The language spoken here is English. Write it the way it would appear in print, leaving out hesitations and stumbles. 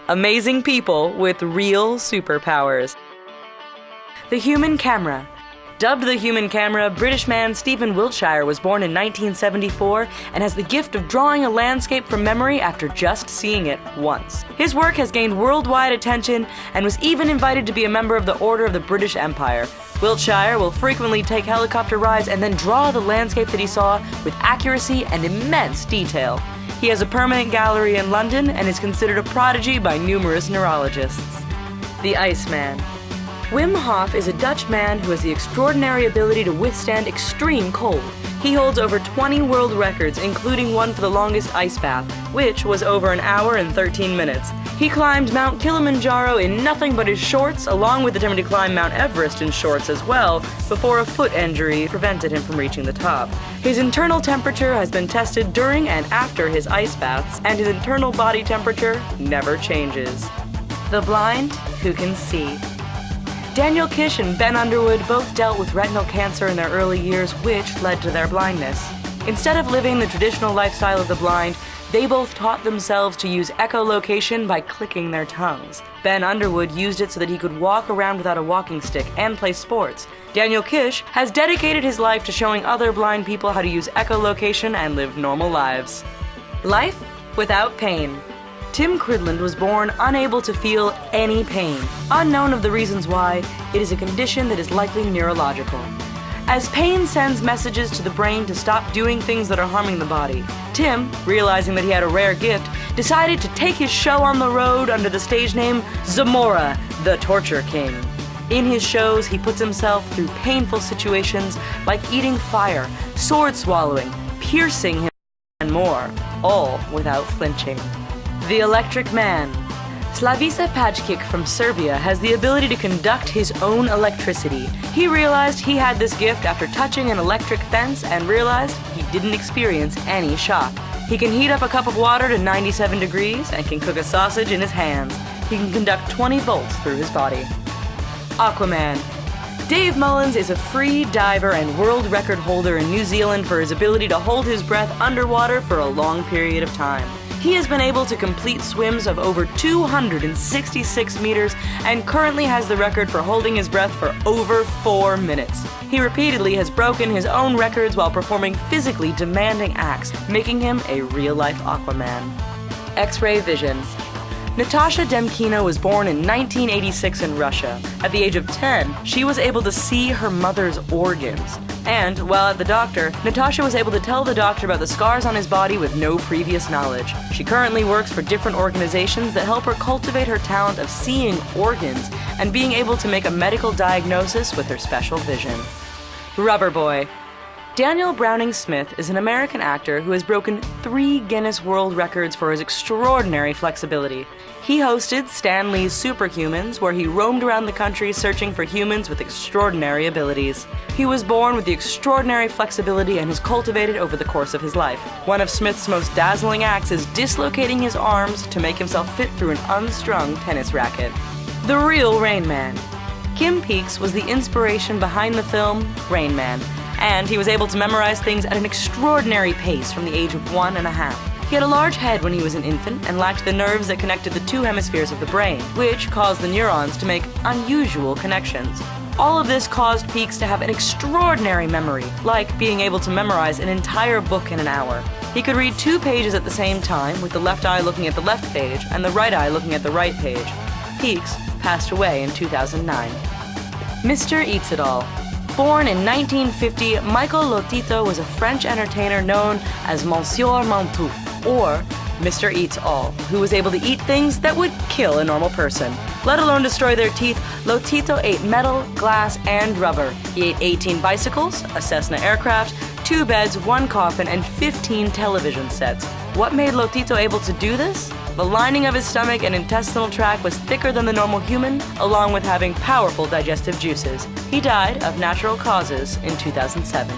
Amazing people with real superpowers. The human camera. Dubbed the human camera, British man Stephen Wiltshire was born in 1974 and has the gift of drawing a landscape from memory after just seeing it once. His work has gained worldwide attention and was even invited to be a member of the Order of the British Empire. Wiltshire will frequently take helicopter rides and then draw the landscape that he saw with accuracy and immense detail. He has a permanent gallery in London and is considered a prodigy by numerous neurologists. The Iceman. Wim Hof is a Dutch man who has the extraordinary ability to withstand extreme cold. He holds over 20 world records, including one for the longest ice bath, which was over an hour and 13 minutes. He climbed Mount Kilimanjaro in nothing but his shorts, along with attempting to climb Mount Everest in shorts as well, before a foot injury prevented him from reaching the top. His internal temperature has been tested during and after his ice baths, and his internal body temperature never changes. The blind who can see. Daniel Kish and Ben Underwood both dealt with retinal cancer in their early years, which led to their blindness. Instead of living the traditional lifestyle of the blind, they both taught themselves to use echolocation by clicking their tongues. Ben Underwood used it so that he could walk around without a walking stick and play sports. Daniel Kish has dedicated his life to showing other blind people how to use echolocation and live normal lives. Life without pain. Tim Cridland was born unable to feel any pain. Unknown of the reasons why, it is a condition that is likely neurological. As pain sends messages to the brain to stop doing things that are harming the body, Tim, realizing that he had a rare gift, decided to take his show on the road under the stage name Zamora, the Torture King. In his shows, he puts himself through painful situations like eating fire, sword swallowing, piercing him, and more, all without flinching. The Electric Man. Slavica Pajkic from Serbia has the ability to conduct his own electricity. He realized he had this gift after touching an electric fence and realized he didn't experience any shock. He can heat up a cup of water to 97 degrees and can cook a sausage in his hands. He can conduct 20 volts through his body. Aquaman. Dave Mullins is a free diver and world record holder in New Zealand for his ability to hold his breath underwater for a long period of time. He has been able to complete swims of over 266 meters and currently has the record for holding his breath for over 4 minutes. He repeatedly has broken his own records while performing physically demanding acts, making him a real-life Aquaman. X-ray vision. Natasha Demkina was born in 1986 in Russia. At the age of 10, she was able to see her mother's organs. And, while at the doctor, Natasha was able to tell the doctor about the scars on his body with no previous knowledge. She currently works for different organizations that help her cultivate her talent of seeing organs and being able to make a medical diagnosis with her special vision. Rubber Boy. Daniel Browning Smith is an American actor who has broken 3 Guinness World Records for his extraordinary flexibility. He hosted Stan Lee's Superhumans, where he roamed around the country searching for humans with extraordinary abilities. He was born with the extraordinary flexibility and has cultivated over the course of his life. One of Smith's most dazzling acts is dislocating his arms to make himself fit through an unstrung tennis racket. The Real Rain Man. Kim Peeks was the inspiration behind the film Rain Man, and he was able to memorize things at an extraordinary pace from the age of 1.5. He had a large head when he was an infant and lacked the nerves that connected the 2 hemispheres of the brain, which caused the neurons to make unusual connections. All of this caused Peeks to have an extraordinary memory, like being able to memorize an entire book in an hour. He could read 2 pages at the same time, with the left eye looking at the left page and the right eye looking at the right page. Peeks passed away in 2009. Mr. Eats It All. Born in 1950, Michael Lotito was a French entertainer known as Monsieur Mantoux, or Mr. Eats All, who was able to eat things that would kill a normal person. Let alone destroy their teeth, Lotito ate metal, glass, and rubber. He ate 18 bicycles, a Cessna aircraft, 2 beds, 1 coffin, and 15 television sets. What made Lotito able to do this? The lining of his stomach and intestinal tract was thicker than the normal human, along with having powerful digestive juices. He died of natural causes in 2007.